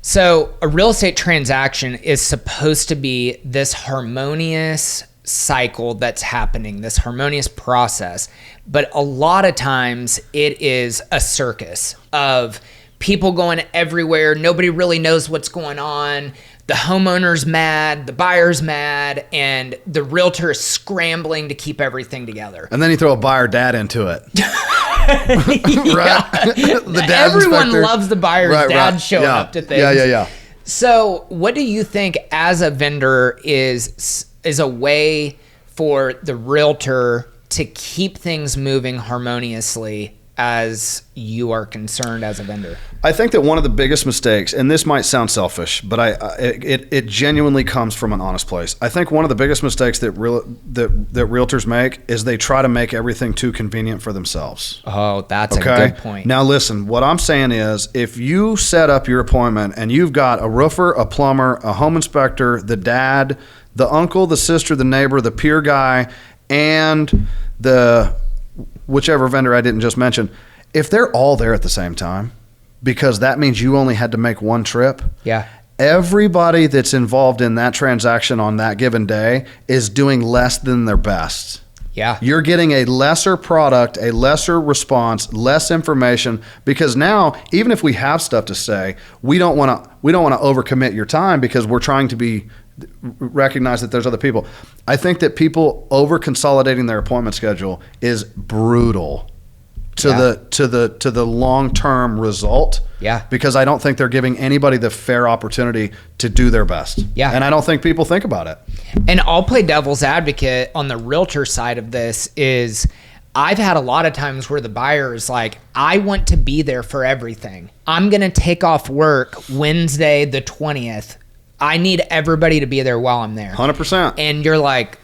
So a real estate transaction is supposed to be this harmonious cycle that's happening, this harmonious process. But a lot of times it is a circus of people going everywhere. Nobody really knows what's going on. The homeowner's mad, the buyer's mad, and the realtor is scrambling to keep everything together. And then you throw a buyer dad into it. Right? The dad Everyone inspector. loves the buyer's dad showing up to things. Yeah. So what do you think as a vendor is a way for the realtor to keep things moving harmoniously as you are concerned as a vendor? I think that one of the biggest mistakes, and this might sound selfish, but it genuinely comes from an honest place. I think one of the biggest mistakes that realtors make is they try to make everything too convenient for themselves. Oh, that's a good point. Now listen, what I'm saying is if you set up your appointment and you've got a roofer, a plumber, a home inspector, the dad, the uncle, the sister, the neighbor, the peer guy, and the whichever vendor I didn't just mention, if they're all there at the same time, because that means you only had to make one trip. Yeah. Everybody that's involved in that transaction on that given day is doing less than their best. Yeah. You're getting a lesser product, a lesser response, less information, because now even if we have stuff to say, we don't want to overcommit your time because we're trying to recognize that there's other people. I think that people over consolidating their appointment schedule is brutal to the long-term result. Yeah. Because I don't think they're giving anybody the fair opportunity to do their best. Yeah. And I don't think people think about it. And I'll play devil's advocate on the realtor side of this is I've had a lot of times where the buyer is like, I want to be there for everything. I'm going to take off work Wednesday the 20th. I need everybody to be there while I'm there. 100%. And you're like,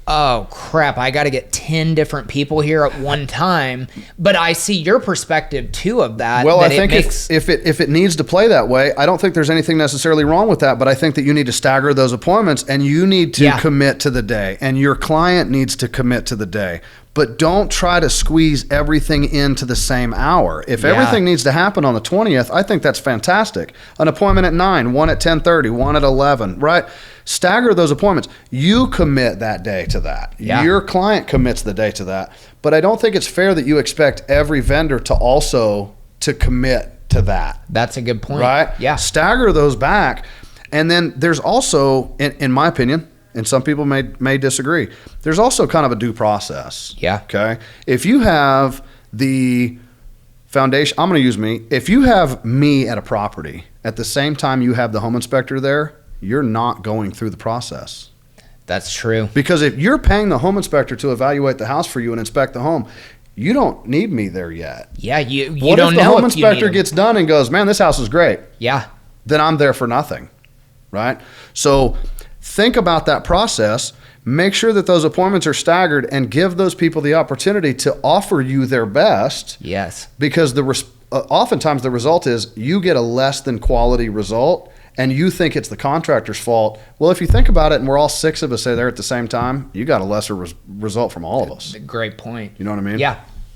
oh crap, I got to get 10 different people here at one time. But I see your perspective too of that. Well, that I think if it needs to play that way, I don't think there's anything necessarily wrong with that. But I think that you need to stagger those appointments and you need to commit to the day and your client needs to commit to the day. But don't try to squeeze everything into the same hour. If everything needs to happen on the 20th, I think that's fantastic. An appointment at 9, one at 10:30, one at 11, right? Stagger those appointments. You commit that day to that. Yeah. Your client commits the day to that. But I don't think it's fair that you expect every vendor to also to commit to that. That's a good point. Right? Yeah. Stagger those back. And then there's also, in my opinion, and some people may disagree, there's also kind of a due process. Yeah. Okay. If you have the foundation, I'm going to use me. If you have me at a property at the same time you have the home inspector there, you're not going through the process. That's true. Because if you're paying the home inspector to evaluate the house for you and inspect the home, you don't need me there yet. Yeah. You What don't if the know home if you need inspector them. gets done and goes, man, this house is great. Yeah. Then I'm there for nothing. Right? So think about that process. Make sure that those appointments are staggered and give those people the opportunity to offer you their best. Yes. Because oftentimes the result is you get a less than quality result and you think it's the contractor's fault. Well, if you think about it and we're all 6 of us there at the same time, you got a lesser result from all of us. Great point. You know what I mean? Yeah.